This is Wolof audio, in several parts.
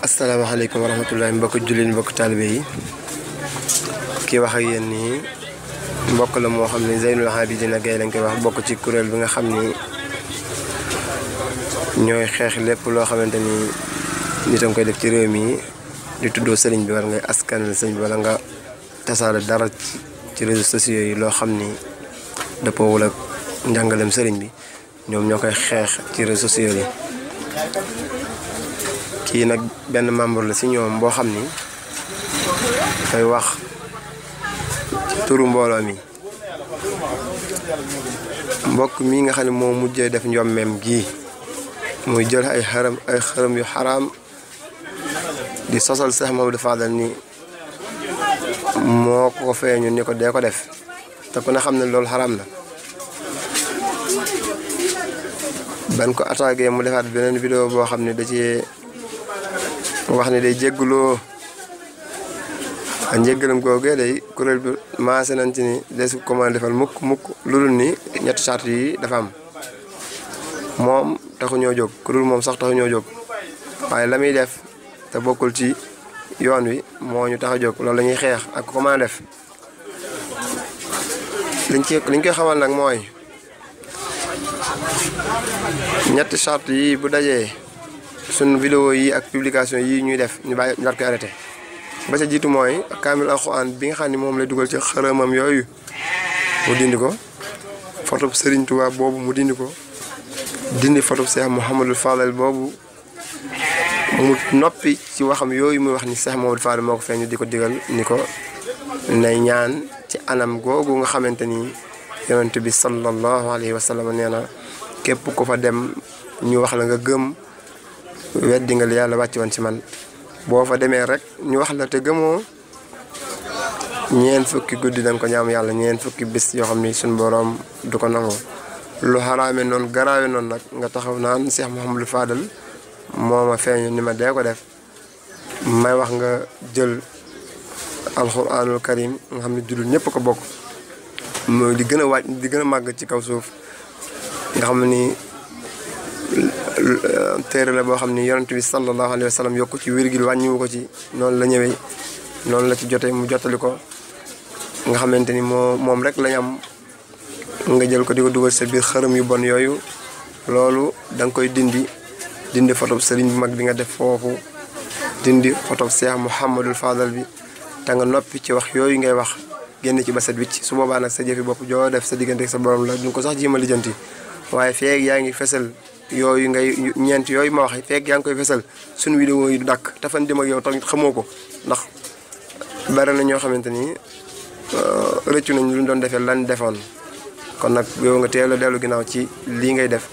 asalaamaaleykum wa rahmatullahi mbokk jullit mbokk taalibe yi kii wax ak yéen nii mbokk la moo xam ne Zeynul Abidin Gaye lañ koy wax bokk ci kuréel bi nga xam ni ñooy xeex lépp loo xamante ni nit a ngi koy def ci réew mi di tuddoo sëriñ bi war ngay askanal sëriñ bi wala nga tasaare dara ci réseaux sociaux yi loo xam ni dëppoowul ak njàngalem sëriñ bi ñoom ñoo koy xeex ci réseaux sociaux yi. kii nag benn membre la ci ñoom boo xam ni dafay wax turu mbooloo mi mbokk mi nga xam ne moo mujjee def njommeem gii muy jël ay xërëm yu xaraam di sosal Cheikh Mamadou Fadal ni moo ko feeñu ni ko dee ko def te ku ne xam ne loolu xaraam na. ban ko attaqué mu defaat beneen vidéo boo xam ne da ci wax ni day jégguloo a njéggalam googee day kuréel bi maase nañ ci ni desu ko mën a defal mukk lu dul ni ñetti charte yi dafa am moom taxu ñoo jóg kuréel moom sax taxu ñoo jóg waaye la muy def te bokkul ci yoon wi moo ñu tax a jóg loolu la ñuy xeex ak ko mën a def liñ koy xamal nag mooy ñetti charte yi bu dajee suñ vidéo yi ak publication yi ñuy def ñu bàyyi ñu daal koy arrêté ba ca jiitu mooy kaamil alxuraan bi nga xam ne moom lay dugal ci xërëmam yooyu mu dindi ko photo Serigne Touba boobu mu dindi ko dindi photo Cheikh Mouhamadou Fadal boobu mu noppi ci waxam yooyu muy wax ni Cheikh Mouhamadou Fadal moo ko feeñu di ko digal ni ko nay ñaan ci anam googu nga xamante ni yonent bi sallallahu alayhi wa sallam nee na képp ku fa dem ñu wax la nga gëm weddi nga li yàlla wàcc woon ci man boo fa demee rek ñu wax la te gëmoo ñeen fukki guddi dañ ko ñaam yàlla ñeen fukki bis yoo xam ni suñ boroom du ko nangoo lu xaraame noonu garaawe noonu nag nga taxaw naan Cheikh Mouhamadou Fadal moo ma feeñu ni ma dee ko def may wax nga jël alxuraanul karim nga xam ne jullit ñëpp ko bokk mooy di gën a wàcc di gën a màgg ci kaw suuf nga xam ni téere la boo xam ni yonent bi sallallahu alayhi wa sallam yokku ci wirgil wàññiwu ko ci noonu la ñëwee noonu la ci jotee mu jottali ko nga xamante ni moom rek lañ am nga jël ko di ko dugal sa biir xërëm yu bon yooyu loolu da nga koy dindi photo sëriñ bu mag bi nga def foofu dindi photo Cheikh Mouhamadou Fadal bi te nga noppi ci wax yooyu ngay wax génn ci ba set wicc su boobaa nag sa jëfi bopp joo def sa diggante ak sa borom la duñ ko sax jéem a lijjanti waaye feeg yaa ngi fesal yooyu ngay ñeent yooyu ma wax feeg yaa ngi koy fesal suñu vidéo yi du dàkk te fan dem ak yow tamit xamoo ko ndax bari na ñoo xamante ni rëccu nañ lu ñu doon defee lan defoon kon nag yow nga teel a dellu ginnaaw ci lii ngay def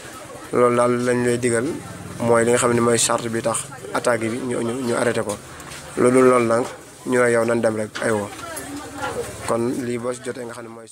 loolu daal lañ lay digal mooy li nga xam ne mooy charte bi tax attaque bi ñu arrêté ko loolu nag ñu ne yow nan dem rek aywa kon lii boo si jotee nga xam ne mooy